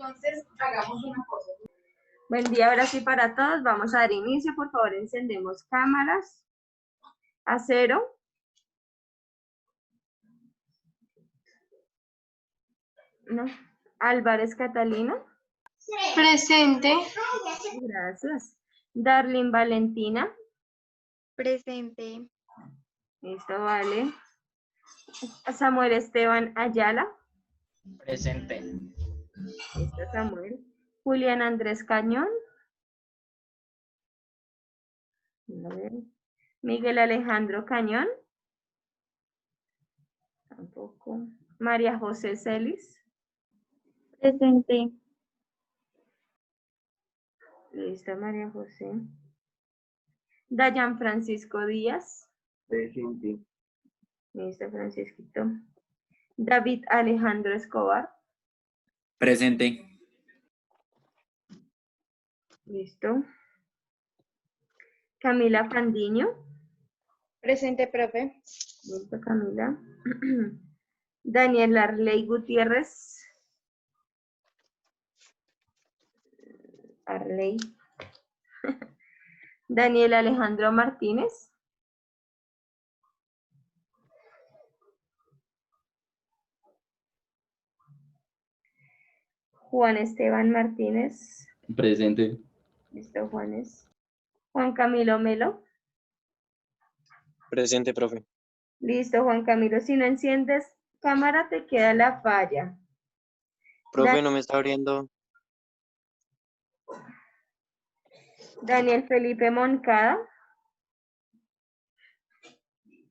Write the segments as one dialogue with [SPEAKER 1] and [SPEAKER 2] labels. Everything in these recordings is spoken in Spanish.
[SPEAKER 1] Entonces, hagamos una cosa.
[SPEAKER 2] Buen día, ahora sí para todos. Vamos a dar inicio. Por favor, encendemos cámaras. A cero. No. Álvarez Catalina.
[SPEAKER 3] Presente.
[SPEAKER 2] Gracias. Darlene Valentina.
[SPEAKER 3] Presente.
[SPEAKER 2] Listo, vale. Samuel Esteban Ayala.
[SPEAKER 4] Presente.
[SPEAKER 2] Listo, Samuel. Julián Andrés Cañón. A ver. Miguel Alejandro Cañón. Tampoco. María José Celis.
[SPEAKER 3] Presente.
[SPEAKER 2] Listo, María José. Dayan Francisco Díaz.
[SPEAKER 4] Presente.
[SPEAKER 2] Listo, Francisquito. David Alejandro Escobar.
[SPEAKER 4] Presente.
[SPEAKER 2] Listo. Camila Fandiño.
[SPEAKER 3] Presente, profe.
[SPEAKER 2] Listo, Camila. Daniel Arley Gutiérrez. Arley. Daniel Alejandro Martínez. Juan Esteban Martínez.
[SPEAKER 4] Presente.
[SPEAKER 2] Listo, Juanes. Juan Camilo Melo.
[SPEAKER 5] Presente, profe.
[SPEAKER 2] Listo, Juan Camilo. Si no enciendes cámara, te queda la falla.
[SPEAKER 5] Profe, no me está abriendo.
[SPEAKER 2] Daniel Felipe Moncada.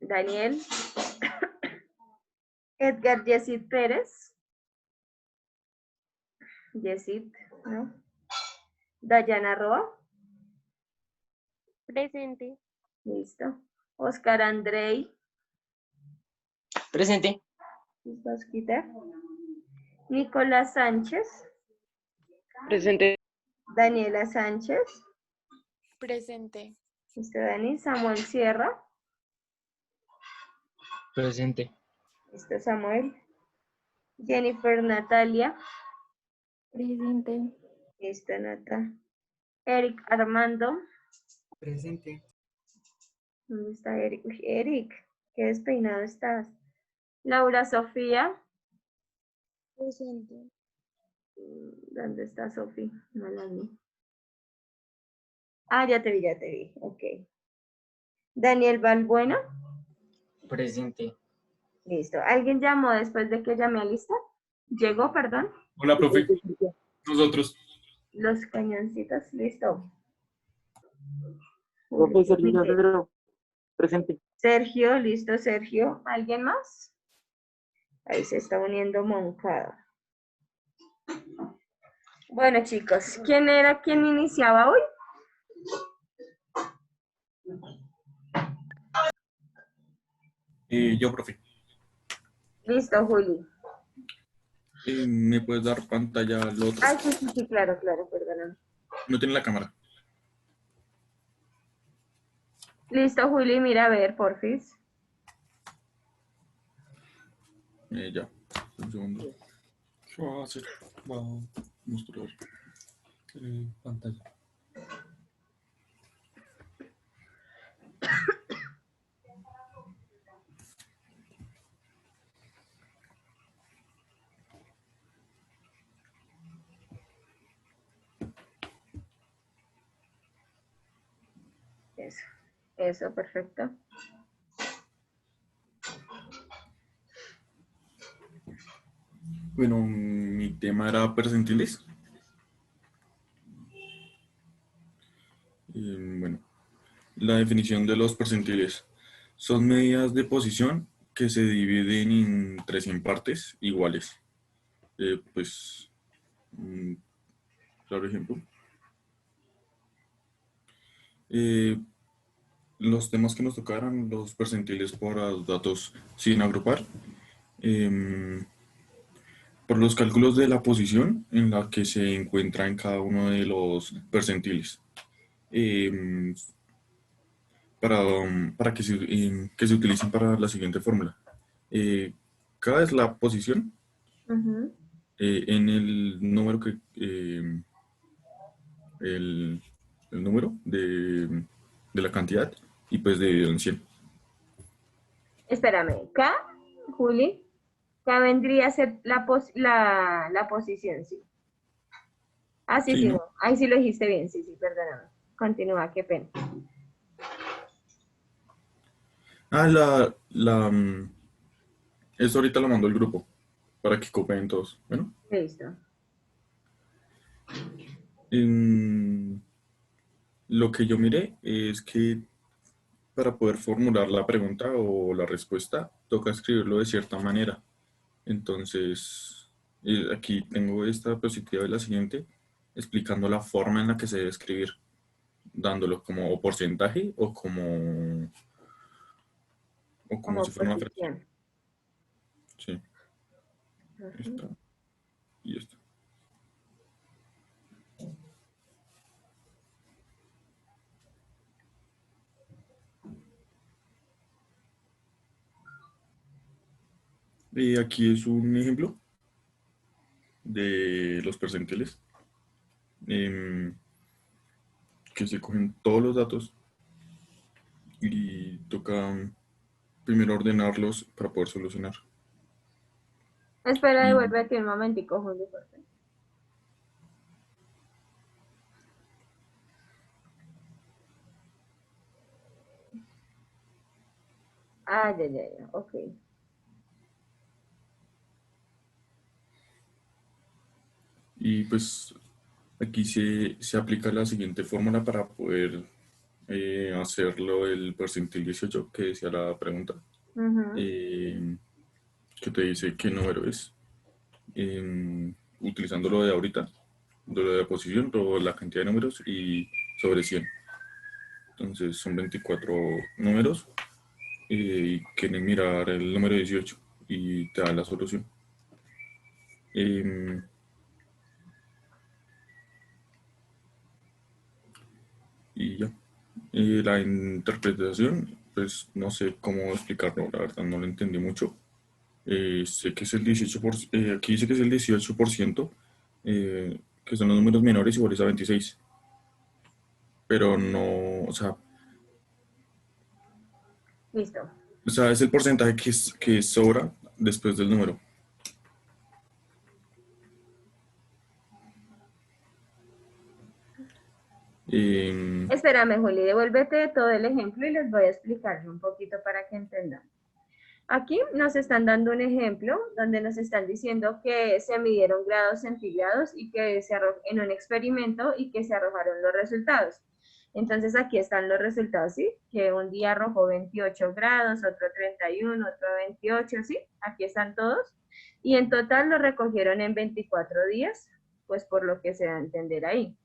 [SPEAKER 2] Daniel. Edgar Yesid Pérez. Yesid, ¿no? Dayana Roa.
[SPEAKER 3] Presente.
[SPEAKER 2] Listo. Oscar Andrei.
[SPEAKER 4] Presente.
[SPEAKER 2] Listo, Osquita. Nicolás Sánchez.
[SPEAKER 5] Presente.
[SPEAKER 2] Daniela Sánchez.
[SPEAKER 3] Presente.
[SPEAKER 2] Listo, Dani. Samuel Sierra.
[SPEAKER 4] Presente.
[SPEAKER 2] Listo, Samuel. Jennifer Natalia.
[SPEAKER 3] Presente.
[SPEAKER 2] Listo, Nata. Eric Armando.
[SPEAKER 4] Presente.
[SPEAKER 2] ¿Dónde está Eric? Uy, Eric, qué despeinado estás. Laura Sofía.
[SPEAKER 3] Presente.
[SPEAKER 2] ¿Dónde está Sofía? No la vi. Ah, ya te vi, ya te vi. Ok. Daniel Balbuena.
[SPEAKER 4] Presente.
[SPEAKER 2] Listo. ¿Alguien llamó después de que llamé a lista? ¿Llegó, perdón?
[SPEAKER 6] Hola, profe. Nosotros.
[SPEAKER 2] Los cañoncitos, listo.
[SPEAKER 4] Profesor Guerrero. Presente.
[SPEAKER 2] Sergio, listo, Sergio. ¿Alguien más? Ahí se está uniendo Moncada. Bueno, chicos, ¿quién iniciaba hoy?
[SPEAKER 6] Yo, profe.
[SPEAKER 2] Listo, Juli.
[SPEAKER 6] ¿Me puedes dar pantalla al otro?
[SPEAKER 2] Ah, sí, claro, perdóname.
[SPEAKER 6] No tiene la cámara.
[SPEAKER 2] Listo, Juli, mira a ver, porfis.
[SPEAKER 6] Ya. Un segundo. ¿Qué va a hacer? Va a mostrar pantalla.
[SPEAKER 2] Eso, perfecto.
[SPEAKER 6] Bueno, mi tema era percentiles. Bueno, la definición de los percentiles son medidas de posición que se dividen entre 100 partes iguales. Pues, claro ejemplo. Los temas que nos tocaran, los percentiles por los datos sin agrupar, por los cálculos de la posición en la que se encuentra en cada uno de los percentiles, em, para que se utilicen para la siguiente fórmula. Cada es la posición, en el número el número de la cantidad y pues dividido en 100.
[SPEAKER 2] Espérame, K, Juli, K vendría a ser la posición, sí. Ah, sí,
[SPEAKER 6] Sí,
[SPEAKER 2] sí,
[SPEAKER 6] ¿no?
[SPEAKER 2] no. Ahí sí lo dijiste bien, sí, sí, perdóname. Continúa, qué pena.
[SPEAKER 6] Ah, esto ahorita lo mandó el grupo para que copien todos. Bueno,
[SPEAKER 2] Listo.
[SPEAKER 6] lo que yo miré es que para poder formular la pregunta o la respuesta, toca escribirlo de cierta manera. Entonces, aquí tengo esta diapositiva de la siguiente, explicando la forma en la que se debe escribir, dándolo como o porcentaje o como
[SPEAKER 2] Como
[SPEAKER 6] si fuera una fracción.
[SPEAKER 2] posición.
[SPEAKER 6] Sí,
[SPEAKER 2] Ujú.
[SPEAKER 6] esta y esta. Y aquí es un ejemplo de los percentiles, em, que se cogen todos los datos y toca primero ordenarlos para poder solucionar.
[SPEAKER 2] Espera,
[SPEAKER 6] Y
[SPEAKER 2] devuélvete un momentico, Juli, por favor. Ah, ya, ok.
[SPEAKER 6] Y pues aquí se aplica la siguiente fórmula para poder hacerlo el percentil 18 que decía la pregunta,
[SPEAKER 2] Ujú.
[SPEAKER 6] eh, que te dice qué número es, utilizando lo de ahorita, lo de la posición, o la cantidad de números y sobre 100. Entonces son 24 números y quieren mirar el número 18 y te da la solución. Em, y ya. La interpretación, pues no sé cómo explicarlo, la verdad no lo entendí mucho. Sé que es el 18%, aquí dice que es el 18%, que son los números menores iguales a 26, pero no,
[SPEAKER 2] Listo.
[SPEAKER 6] o sea, es el porcentaje que sobra después del número. Eh,
[SPEAKER 2] Espérame, Juli, devuélvete todo el ejemplo y les voy a explicar un poquito para que entendan. Aquí nos están dando un ejemplo donde nos están diciendo que se midieron grados centígrados y que se en un experimento y que se arrojaron los resultados. Entonces aquí están los resultados, ¿sí? Que un día arrojó 28 grados, otro 31, otro 28, ¿sí? Aquí están todos. Y en total lo recogieron en 24 días, pues por lo que se da a entender ahí.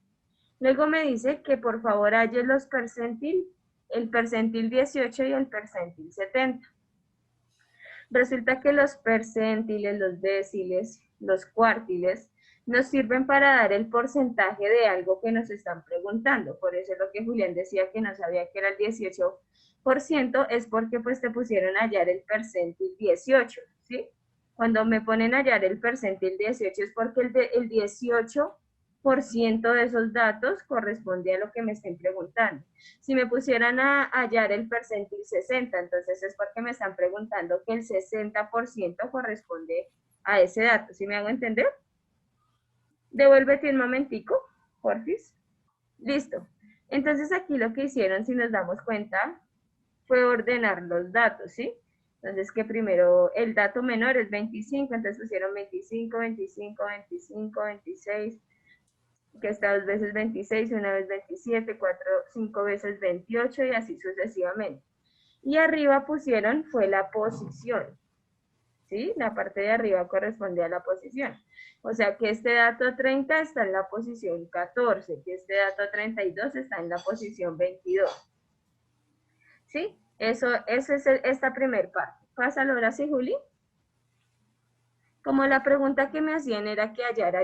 [SPEAKER 2] Luego me dice que por favor halle los percentil, el percentil 18 y el percentil 70. Resulta que los percentiles, los deciles, los cuartiles, nos sirven para dar el porcentaje de algo que nos están preguntando. Por eso es lo que Julián decía que no sabía que era el 18%, es porque pues te pusieron a hallar el percentil 18, ¿sí? Cuando me ponen a hallar el percentil 18 es porque el 18% de esos datos corresponde a lo que me estén preguntando. Si me pusieran a hallar el percentil 60, entonces es porque me están preguntando que el 60% corresponde a ese dato. ¿Sí me hago entender? Devuélvete un momentico, porfis. Listo. Entonces aquí lo que hicieron, si nos damos cuenta, fue ordenar los datos, ¿sí? Entonces que primero el dato menor es 25, entonces pusieron 25, 25, 25, 26, que está 2 veces 26, una vez 27, 5 veces 28 y así sucesivamente. Y arriba pusieron fue la posición, ¿sí? La parte de arriba corresponde a la posición. O sea que este dato 30 está en la posición 14, que este dato 32 está en la posición 22. ¿Sí? Eso es esta primer parte. Pásalo ahora sí, Juli. Como la pregunta que me hacían era que hallara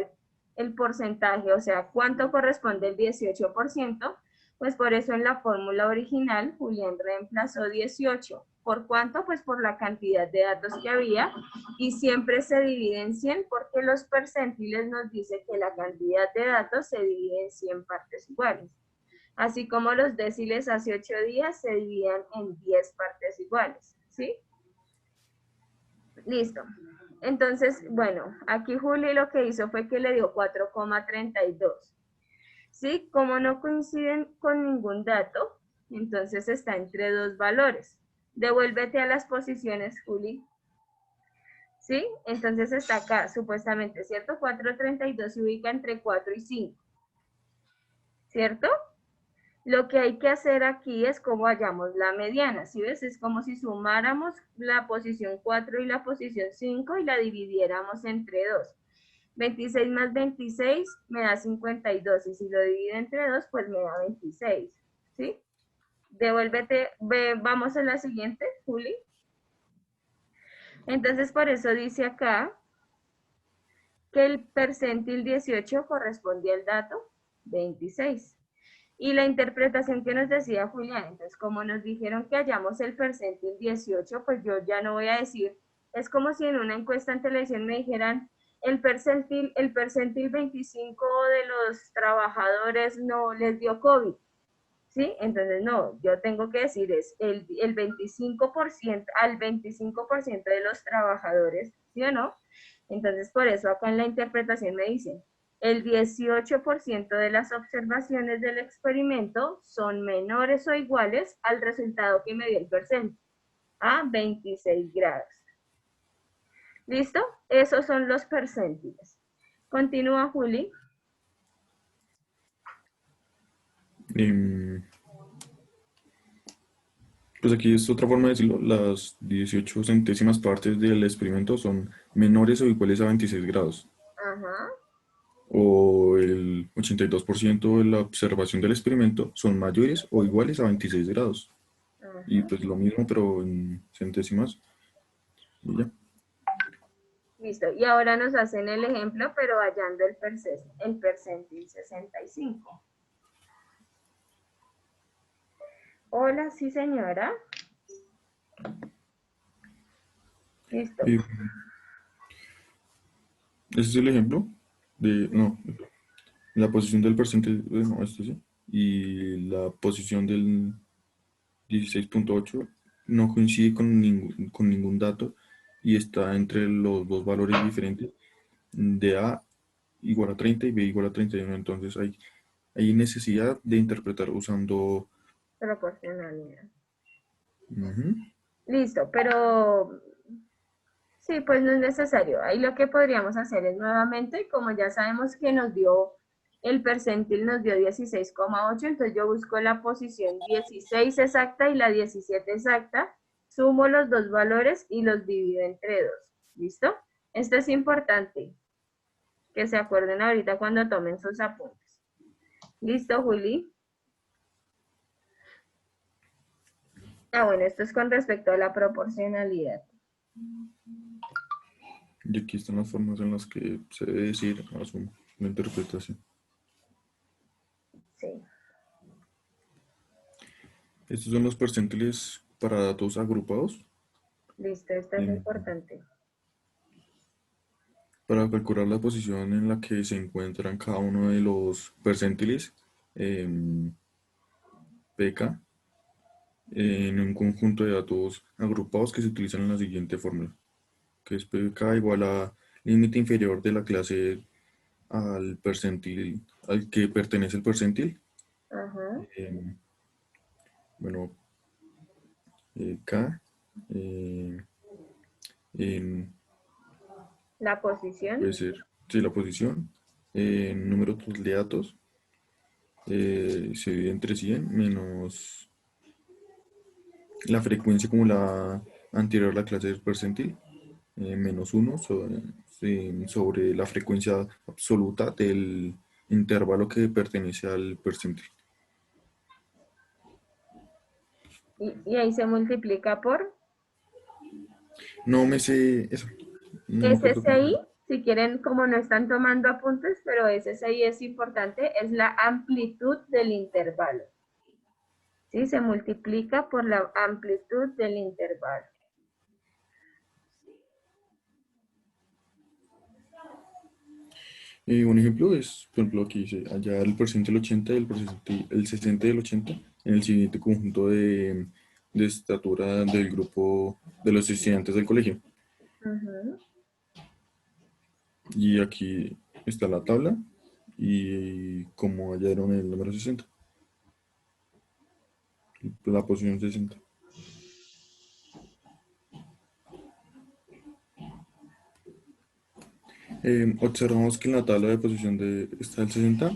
[SPEAKER 2] el porcentaje, o sea, cuánto corresponde el 18%, pues por eso en la fórmula original Julián reemplazó 18 ¿Por cuánto? Pues por la cantidad de datos que había, y siempre se divide en 100 porque los percentiles nos dicen que la cantidad de datos se divide en 100 partes iguales. Así como los déciles hace 8 días se dividían en 10 partes iguales, ¿sí? Listo. Entonces, bueno, aquí Juli lo que hizo fue que le dio 4,32. ¿Sí? Como no coinciden con ningún dato, entonces está entre dos valores. Devuélvete a las posiciones, Juli. ¿Sí? Entonces está acá, supuestamente, ¿cierto? 4,32 se ubica entre 4 y 5. ¿Cierto? Lo que hay que hacer aquí es como hallamos la mediana, ¿sí ves? Es como si sumáramos la posición 4 y la posición 5 y la dividiéramos entre 2. 26 más 26 me da 52, y si lo divido entre 2, pues me da 26, ¿sí? Devuélvete, vamos a la siguiente, Juli. Entonces, por eso dice acá que el percentil 18 corresponde al dato 26. Y la interpretación que nos decía Julián, entonces como nos dijeron que hallamos el percentil 18, pues yo ya no voy a decir, es como si en una encuesta en televisión me dijeran, el percentil 25 de los trabajadores no les dio COVID, ¿sí? Entonces no, yo tengo que decir es el 25%, al 25% de los trabajadores, ¿sí o no? Entonces por eso acá en la interpretación me dicen, el 18% de las observaciones del experimento son menores o iguales al resultado que me dio el percentil, a 26 grados. ¿Listo? Esos son los percentiles. Continúa, Juli.
[SPEAKER 6] Pues aquí es otra forma de decirlo, las 18 centésimas partes del experimento son menores o iguales a 26 grados.
[SPEAKER 2] Ajá.
[SPEAKER 6] O el 82% de la observación del experimento son mayores o iguales a 26 grados.
[SPEAKER 2] Ajá.
[SPEAKER 6] Y pues lo mismo, pero en centésimas. Y ya.
[SPEAKER 2] Listo. Y ahora nos hacen el ejemplo, pero hallando el percentil 65. Hola, sí, señora. Listo.
[SPEAKER 6] Ese es el ejemplo de, no, la posición del percentil, bueno, esto sí, y la posición del 16,8 no coincide con ningún dato y está entre los dos valores diferentes de A igual a 30 y B igual a 31. Entonces hay necesidad de interpretar usando...
[SPEAKER 2] Proporcionalidad.
[SPEAKER 6] Ujú.
[SPEAKER 2] Listo, pero sí, pues no es necesario. Ahí lo que podríamos hacer es nuevamente, como ya sabemos que nos dio, el percentil nos dio 16,8, entonces yo busco la posición 16 exacta y la 17 exacta, sumo los dos valores y los divido entre 2. ¿Listo? Esto es importante, que se acuerden ahorita cuando tomen sus apuntes. ¿Listo, Juli? Ah, bueno, esto es con respecto a la proporcionalidad.
[SPEAKER 6] Y aquí están las formas en las que se debe decir, asumo, la interpretación.
[SPEAKER 2] Sí.
[SPEAKER 6] Estos son los percentiles para datos agrupados.
[SPEAKER 2] Listo, esto es importante.
[SPEAKER 6] Para calcular la posición en la que se encuentran cada uno de los percentiles, PK, en un conjunto de datos agrupados que se utilizan en la siguiente fórmula, que es PK igual a límite inferior de la clase al percentil al que pertenece el percentil.
[SPEAKER 2] Ajá.
[SPEAKER 6] Bueno, K en,
[SPEAKER 2] La posición.
[SPEAKER 6] puede ser, sí, la posición, número total de datos, se divide entre 100 menos la frecuencia como la anterior a la clase del percentil, menos 1 sobre la frecuencia absoluta del intervalo que pertenece al percentil.
[SPEAKER 2] Y ahí se multiplica por
[SPEAKER 6] No me sé eso. No me acuerdo
[SPEAKER 2] SSI. Si quieren, como no están tomando apuntes, pero SSI es importante, es la amplitud del intervalo. ¿sí? Se multiplica por la amplitud del intervalo.
[SPEAKER 6] Un ejemplo es, por ejemplo, aquí dice hallar el porcentaje del 80 y el 60 del 80 en el siguiente conjunto de estatura del grupo de los estudiantes del colegio.
[SPEAKER 2] Ujú.
[SPEAKER 6] Y aquí está la tabla y cómo hallaron el número 60, la posición 60. Observamos que en la tabla de posición está el 60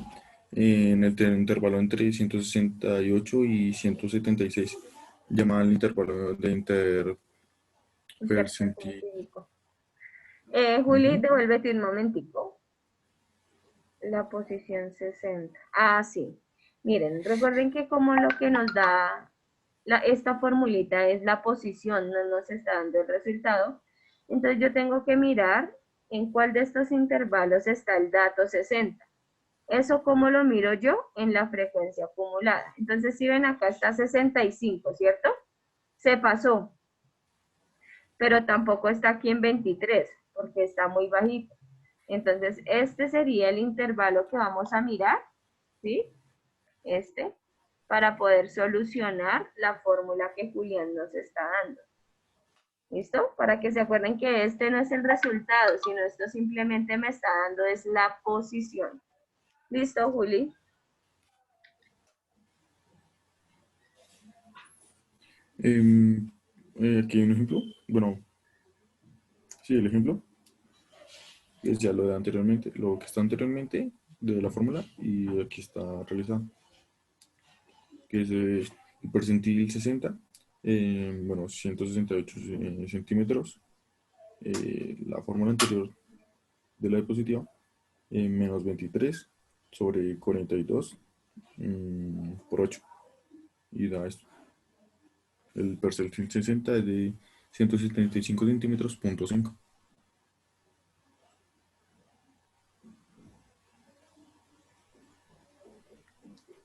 [SPEAKER 6] en el intervalo entre 168 y 176, llamado el intervalo de interpercentil.
[SPEAKER 2] Interpercentílico. Juli, devuélvete un momentico. La posición 60. Ah, sí. Miren, recuerden que como lo que nos da esta formulita es la posición, no nos está dando el resultado, entonces yo tengo que mirar en cuál de estos intervalos está el dato 60. ¿Eso cómo lo miro yo? En la frecuencia acumulada. Entonces, si ven acá está 65, ¿cierto? Se pasó, pero tampoco está aquí en 23, porque está muy bajito. Entonces, este sería el intervalo que vamos a mirar, ¿sí? Este, para poder solucionar la fórmula que Julián nos está dando. ¿Listo? Para que se acuerden que este no es el resultado, sino esto simplemente me está dando es la posición. ¿Listo, Juli?
[SPEAKER 6] Aquí hay un ejemplo. Bueno, sí, el ejemplo es ya lo de anteriormente, lo que está anteriormente de la fórmula y aquí está realizado, que es el percentil 60, bueno, 168 centímetros. La fórmula anterior de la diapositiva, menos 23 sobre 42 por 8, y da esto. El percentil 60 es de 175 centímetros, punto 5.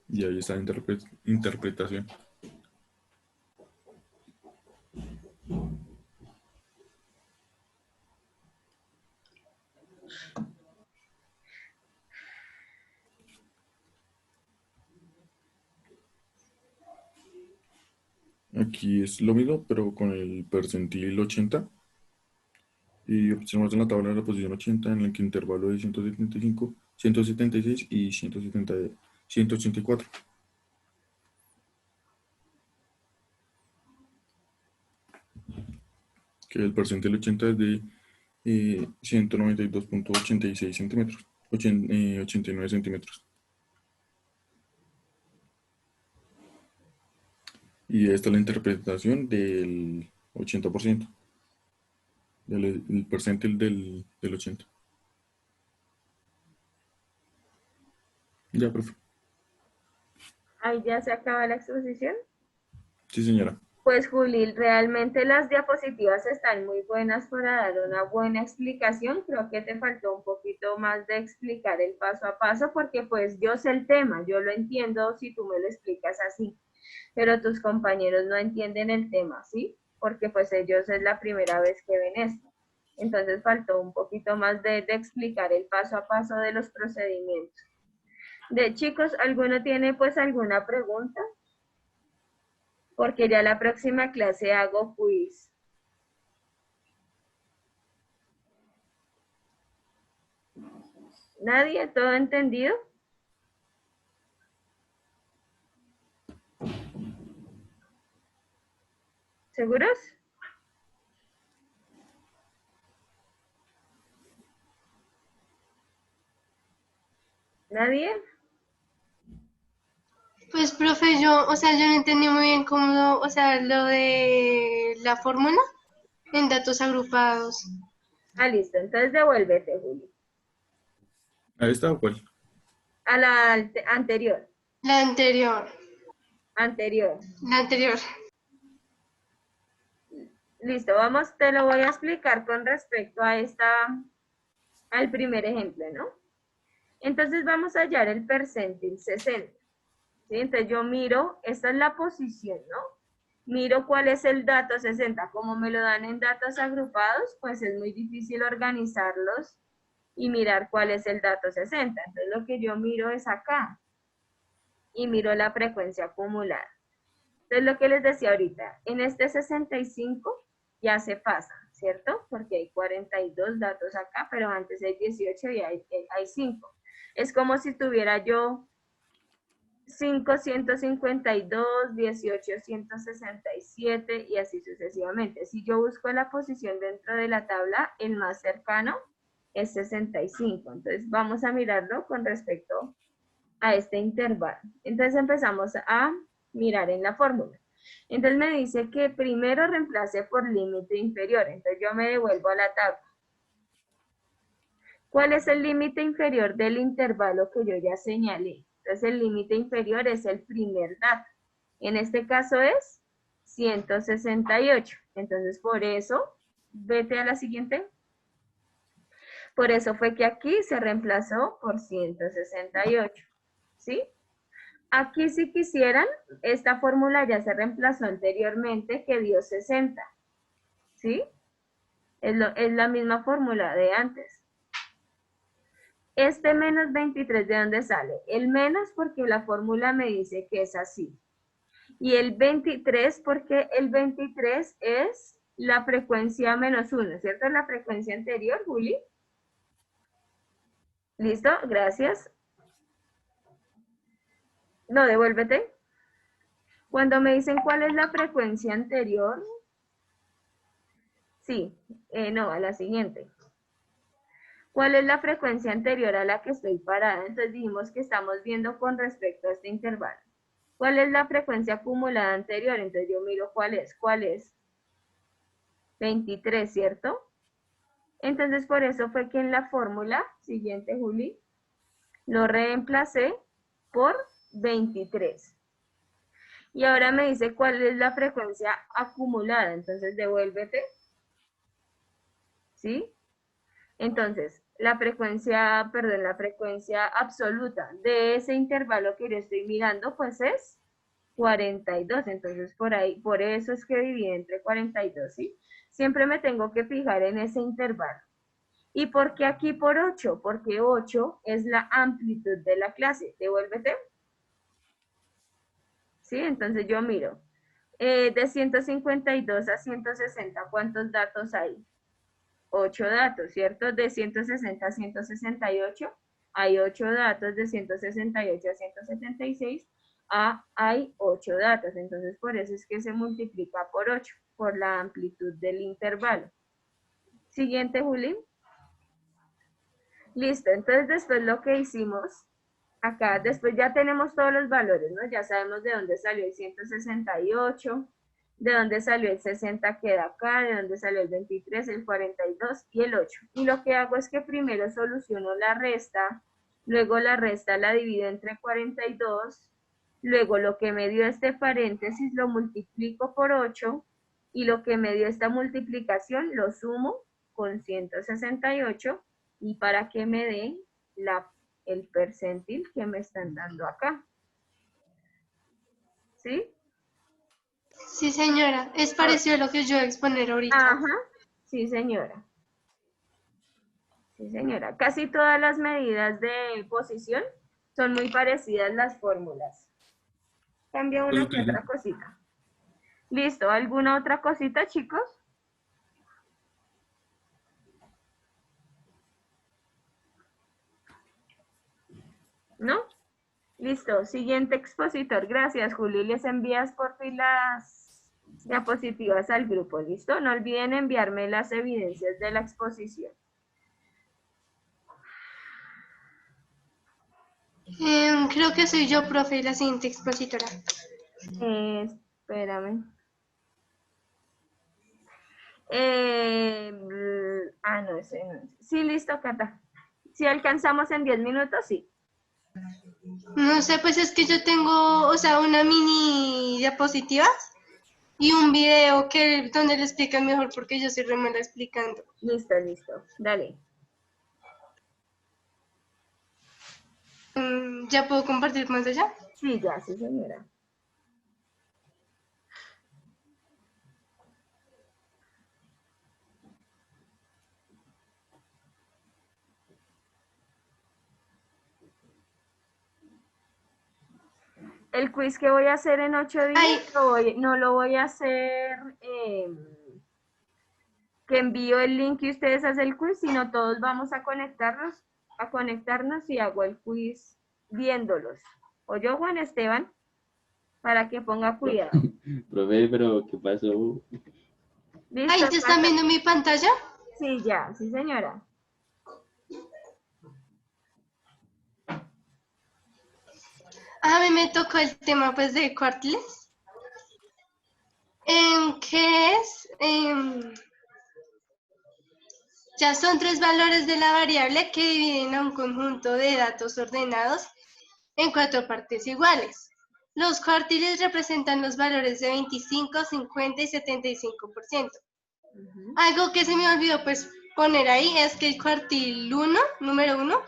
[SPEAKER 6] Y ahí está la interpretación. Aquí es lo mismo, pero con el percentil 80. Y observamos en la tabla de la posición 80 en el que intervalo de 175, 176 y 184. Que el percentil 80 es de 192.86 centímetros, 89 centímetros. Y esta es la interpretación del 80%, el percentil del 80. Ya, profe.
[SPEAKER 2] Ahí ya se acaba la exposición.
[SPEAKER 6] Sí, señora.
[SPEAKER 2] Pues Juli, realmente las diapositivas están muy buenas para dar una buena explicación. Creo que te faltó un poquito más de explicar el paso a paso porque pues yo sé el tema, yo lo entiendo si tú me lo explicas así, pero tus compañeros no entienden el tema, ¿sí? Porque pues ellos es la primera vez que ven esto. Entonces faltó un poquito más de explicar el paso a paso de los procedimientos. De chicos, ¿alguno tiene pues alguna pregunta? Porque ya la próxima clase hago quiz. ¿Nadie? ¿Todo entendido? ¿Seguros? ¿Nadie?
[SPEAKER 7] Pues, profe, yo no entendí muy bien cómo, lo de la fórmula en datos agrupados.
[SPEAKER 2] Ah, listo. Entonces devuélvete, Juli.
[SPEAKER 6] ¿A esta o cuál?
[SPEAKER 2] A la anterior.
[SPEAKER 7] La anterior,
[SPEAKER 2] Anterior.
[SPEAKER 7] la anterior.
[SPEAKER 2] Listo, vamos, te lo voy a explicar con respecto a al primer ejemplo, ¿no? Entonces vamos a hallar el percentil 60, ¿sí? Entonces yo miro, esta es la posición, ¿no? Miro cuál es el dato 60. Como me lo dan en datos agrupados, pues es muy difícil organizarlos y mirar cuál es el dato 60. Entonces lo que yo miro es acá y miro la frecuencia acumulada. Entonces lo que les decía ahorita, en este 65 ya se pasa, ¿cierto? Porque hay 42 datos acá, pero antes hay 18 y hay 5. Es como si tuviera yo 5, 152, 18, 167 y así sucesivamente. Si yo busco la posición dentro de la tabla, el más cercano es 65. Entonces vamos a mirarlo con respecto a este intervalo. Entonces empezamos a mirar en la fórmula. Entonces me dice que primero reemplace por límite inferior. Entonces yo me devuelvo a la tabla. ¿Cuál es el límite inferior del intervalo que yo ya señalé? Entonces el límite inferior es el primer dato. En este caso es 168. Entonces por eso, vete a la siguiente. Por eso fue que aquí se reemplazó por 168. ¿Sí? Aquí si quisieran, esta fórmula ya se reemplazó anteriormente que dio 60. ¿Sí? Es la misma fórmula de antes. Este menos 23, ¿de dónde sale? El menos porque la fórmula me dice que es así. Y el 23 porque el 23 es la frecuencia menos 1, ¿cierto? La frecuencia anterior, Juli. ¿Listo? Gracias. No, devuélvete. Cuando me dicen cuál es la frecuencia anterior, sí, no, a la siguiente. ¿Cuál es la frecuencia anterior a la que estoy parada? Entonces dijimos que estamos viendo con respecto a este intervalo. ¿Cuál es la frecuencia acumulada anterior? Entonces yo miro cuál es. ¿Cuál es? 23, ¿cierto? Entonces por eso fue que en la fórmula, siguiente Juli, lo reemplacé por 23. Y ahora me dice cuál es la frecuencia acumulada. Entonces devuélvete. ¿Sí? Entonces, la frecuencia absoluta de ese intervalo que yo estoy mirando, pues es 42. Entonces, por eso es que divide entre 42, ¿sí? Siempre me tengo que fijar en ese intervalo. ¿Y por qué aquí por 8? Porque 8 es la amplitud de la clase. Devuélvete. ¿Sí? Entonces yo miro. De 152 a 160, ¿cuántos datos hay? 8 datos, ¿cierto? De 160 a 168 hay 8 datos, de 168 a 176 hay 8 datos, entonces por eso es que se multiplica por 8, por la amplitud del intervalo. Siguiente, Juli. Listo, entonces después lo que hicimos, acá después ya tenemos todos los valores, ¿no? Ya sabemos de dónde salió el 168, de dónde salió el 60 queda acá, de dónde salió el 23, el 42 y el 8. Y lo que hago es que primero soluciono la resta, luego la resta la divido entre 42, luego lo que me dio este paréntesis lo multiplico por 8 y lo que me dio esta multiplicación lo sumo con 168 y para que me dé el percentil que me están dando acá. ¿Sí?
[SPEAKER 7] Sí, señora. Es parecido a lo que yo voy a exponer ahorita.
[SPEAKER 2] Ajá, sí, señora. Sí, señora. Casi todas las medidas de posición son muy parecidas las fórmulas. Cambia una que otra cosita. ¿Listo? ¿Alguna otra cosita, chicos? ¿No? Listo. Siguiente expositor. Gracias, Juli. Les envías por fin las diapositivas al grupo. ¿Listo? No olviden enviarme las evidencias de la exposición.
[SPEAKER 7] Creo que soy yo, profe, la siguiente expositora.
[SPEAKER 2] Espérame. No, ese no. Sí, listo, Cata. Si alcanzamos en 10 minutos, sí.
[SPEAKER 7] No sé, pues es que yo tengo, o sea, una mini diapositiva y un video donde le explican mejor porque yo soy re mala explicando.
[SPEAKER 2] Listo, listo. Dale.
[SPEAKER 7] ¿Ya puedo compartir más allá?
[SPEAKER 2] Sí, ya, sí, señora. El quiz que voy a hacer en 8 días, no lo voy a hacer que envío el link y ustedes hacen el quiz, sino todos vamos a conectarnos y hago el quiz viéndolos. O yo, Juan Esteban, para que ponga cuidado.
[SPEAKER 8] Profe, pero ¿qué pasó?
[SPEAKER 2] ¿Listo?
[SPEAKER 7] Ay, ¿te están viendo mi pantalla?
[SPEAKER 2] Sí, ya, sí, señora.
[SPEAKER 7] A mí me tocó el tema pues de cuartiles. ¿Qué es? Ya son 3 valores de la variable que dividen a un conjunto de datos ordenados en 4 partes iguales. Los cuartiles representan los valores de 25, 50 y 75%. Algo que se me olvidó pues poner ahí es que el cuartil 1, número 1,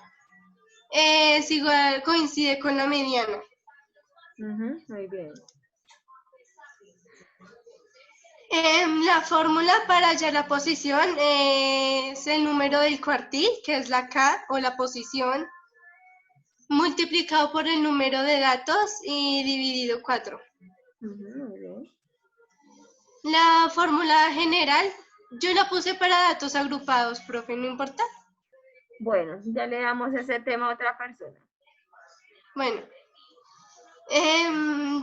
[SPEAKER 7] es igual, coincide con la mediana.
[SPEAKER 2] Muy bien.
[SPEAKER 7] La fórmula para hallar la posición es el número del cuartil, que es la K o la posición, multiplicado por el número de datos y dividido 4.
[SPEAKER 2] Muy bien.
[SPEAKER 7] La fórmula general, yo la puse para datos agrupados, profe, ¿no importa?
[SPEAKER 2] Bueno, ya le damos ese tema a otra persona.
[SPEAKER 7] Bueno,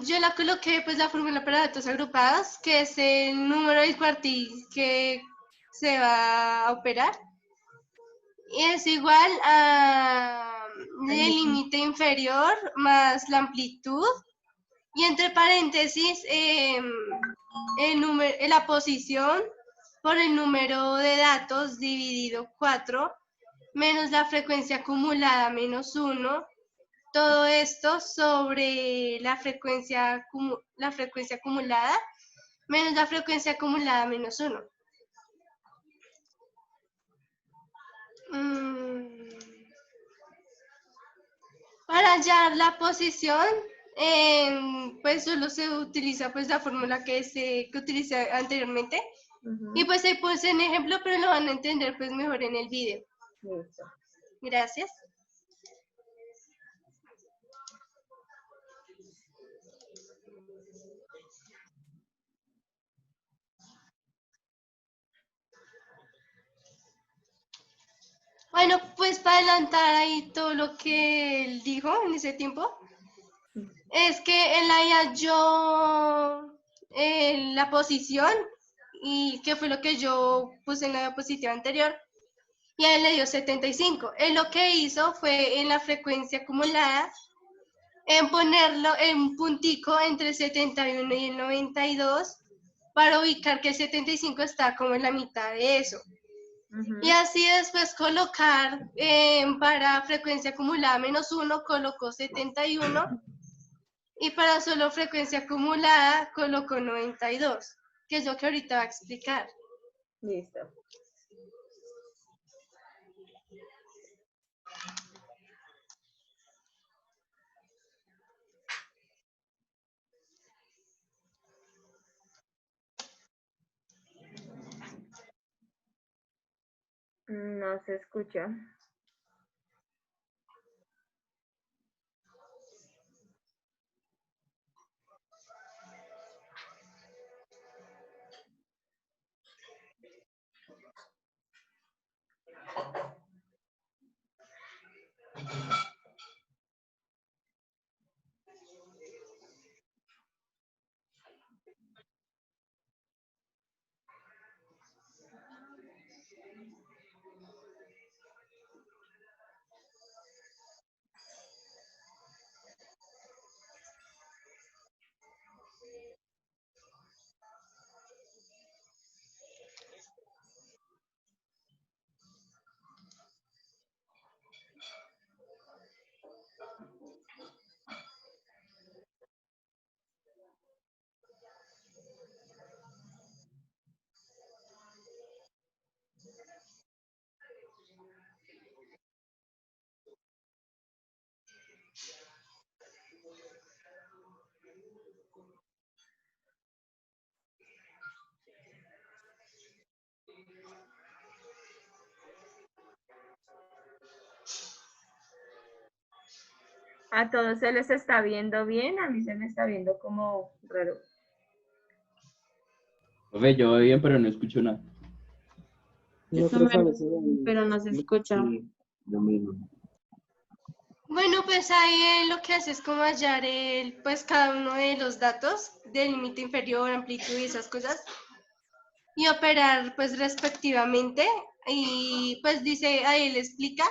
[SPEAKER 7] yo la coloqué pues la fórmula para datos agrupados, que es el número del cuartil que se va a operar. Y es igual a el límite inferior más la amplitud. Y entre paréntesis, la posición por el número de datos dividido 4 menos la frecuencia acumulada menos 1. Todo esto sobre la frecuencia acumulada menos la frecuencia acumulada menos 1. Para hallar la posición, pues solo se utiliza pues la fórmula que utilicé anteriormente. Y pues ahí puse un ejemplo, pero lo van a entender pues mejor en el video.
[SPEAKER 2] Listo.
[SPEAKER 7] Gracias. Bueno, pues para adelantar ahí todo lo que él dijo en ese tiempo, es que él ahí halló la posición y que fue lo que yo puse en la diapositiva anterior, y a él le dio 75. Él lo que hizo fue en la frecuencia acumulada, en ponerlo en un puntico entre el 71 y el 92 para ubicar que el 75 está como en la mitad de eso. Y así después colocar para frecuencia acumulada menos 1 colocó 71 y para solo frecuencia acumulada colocó 92, que es lo que ahorita va a explicar.
[SPEAKER 2] Listo. No se escucha. ¿A todos se les está viendo bien? A mí se me está viendo como raro.
[SPEAKER 8] Profe, yo voy bien, pero no escucho nada.
[SPEAKER 3] Pero no se escucha.
[SPEAKER 4] Lo mismo.
[SPEAKER 7] Bueno, pues ahí lo que hace es como hallar pues cada uno de los datos del límite inferior, amplitud y esas cosas y operar pues respectivamente. Y pues dice, ahí le explica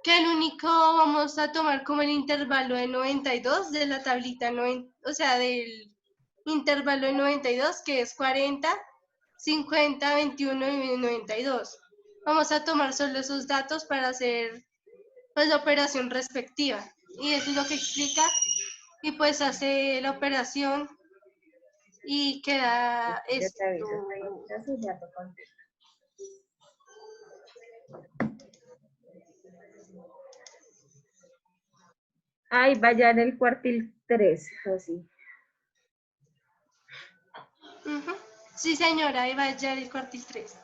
[SPEAKER 7] que el único vamos a tomar como el intervalo de 92 de la tablita, o sea, del intervalo de 92 que es 40, 50, 21 y 92. Vamos a tomar solo esos datos para hacer pues la operación respectiva. Y eso es lo que explica y pues hace la operación y queda
[SPEAKER 2] Yo
[SPEAKER 7] esto.
[SPEAKER 2] te aviso, entonces ya te contesto. Ay, vaya en el cuartil 3, así.
[SPEAKER 7] Ujú. Sí, señora, ahí va a hallar el cuartil 3.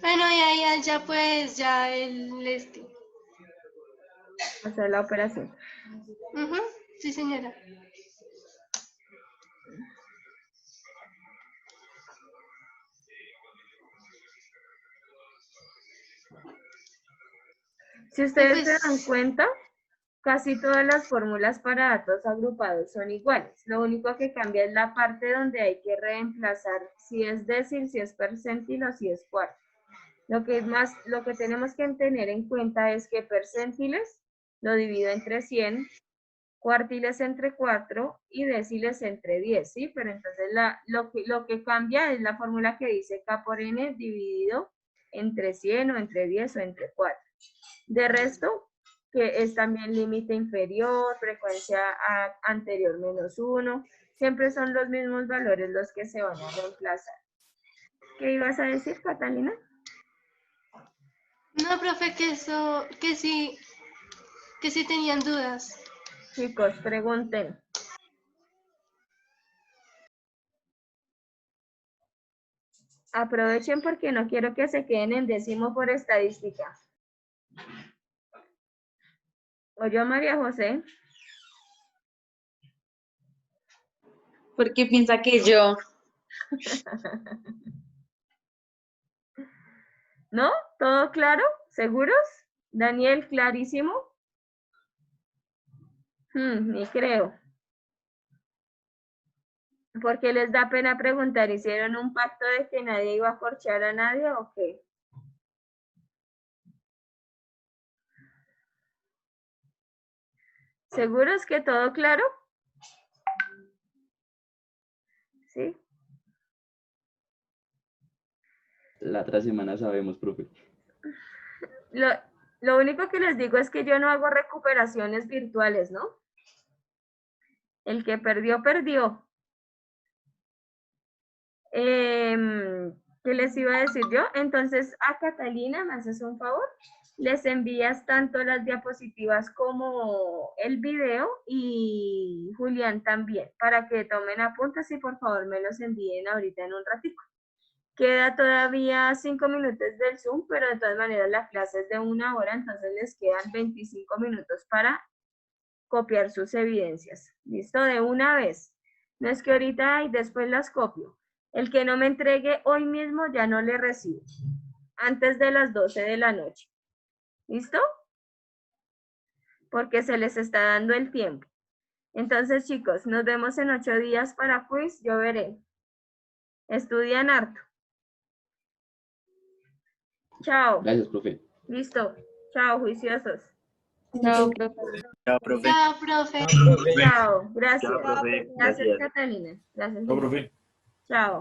[SPEAKER 7] Bueno, y ahí ya pues ya
[SPEAKER 2] Hacer la operación.
[SPEAKER 7] Ujú. Sí, señora.
[SPEAKER 2] Si
[SPEAKER 7] Y
[SPEAKER 2] ustedes se
[SPEAKER 7] pues,
[SPEAKER 2] dan cuenta, casi todas las fórmulas para datos agrupados son iguales. Lo único que cambia es la parte donde hay que reemplazar si es décil, si es percentil o si es cuartil. Lo que tenemos que tener en cuenta es que percentiles lo divido entre 100, cuartiles entre 4 y déciles entre 10, ¿sí? Pero entonces lo que cambia es la fórmula que dice K por N dividido entre 100 o entre 10 o entre 4. De resto, que es también límite inferior, frecuencia anterior menos 1, siempre son los mismos valores los que se van a reemplazar. ¿Qué ibas a decir, Catalina?
[SPEAKER 7] no, profe, que sí tenían dudas.
[SPEAKER 2] Chicos, pregunten. Aprovechen porque no quiero que se queden en décimo por estadística. ¿Oyó María José?
[SPEAKER 3] Porque piensa que yo.
[SPEAKER 2] ¿No? ¿Todo claro? ¿Seguros? Daniel, clarísimo. Ni creo. Porque les da pena preguntar, ¿hicieron un pacto de que nadie iba a corchar a nadie o qué? ¿Seguros que todo claro? ¿Sí?
[SPEAKER 8] La otra semana sabemos, profe.
[SPEAKER 2] Lo único que les digo es que yo no hago recuperaciones virtuales, ¿no? El que perdió, perdió. ¿Qué les iba a decir yo? Entonces, a Catalina, ¿me haces un favor? Les envías tanto las diapositivas como el video y Julián también, para que tomen apuntes y por favor me los envíen ahorita en un ratito. Queda todavía 5 minutos del Zoom, pero de todas maneras la clase es de 1 hora, entonces les quedan 25 minutos para copiar sus evidencias. ¿Listo? De una vez. No es que ahorita y después las copio. El que no me entregue hoy mismo ya no le recibo. Antes de las 12 de la noche. ¿Listo? Porque se les está dando el tiempo. Entonces, chicos, nos vemos en 8 días para quiz. Yo veré. Estudian harto. Chao.
[SPEAKER 8] Gracias, profe.
[SPEAKER 2] Listo. Chao, juiciosos.
[SPEAKER 3] Chao, profe.
[SPEAKER 4] Chao, profe.
[SPEAKER 7] Chao, profe.
[SPEAKER 2] Chao. Gracias.
[SPEAKER 4] Chao, profe.
[SPEAKER 2] Gracias,
[SPEAKER 4] Gracias.
[SPEAKER 2] Catalina. Gracias.
[SPEAKER 6] No, profe.
[SPEAKER 2] Chao.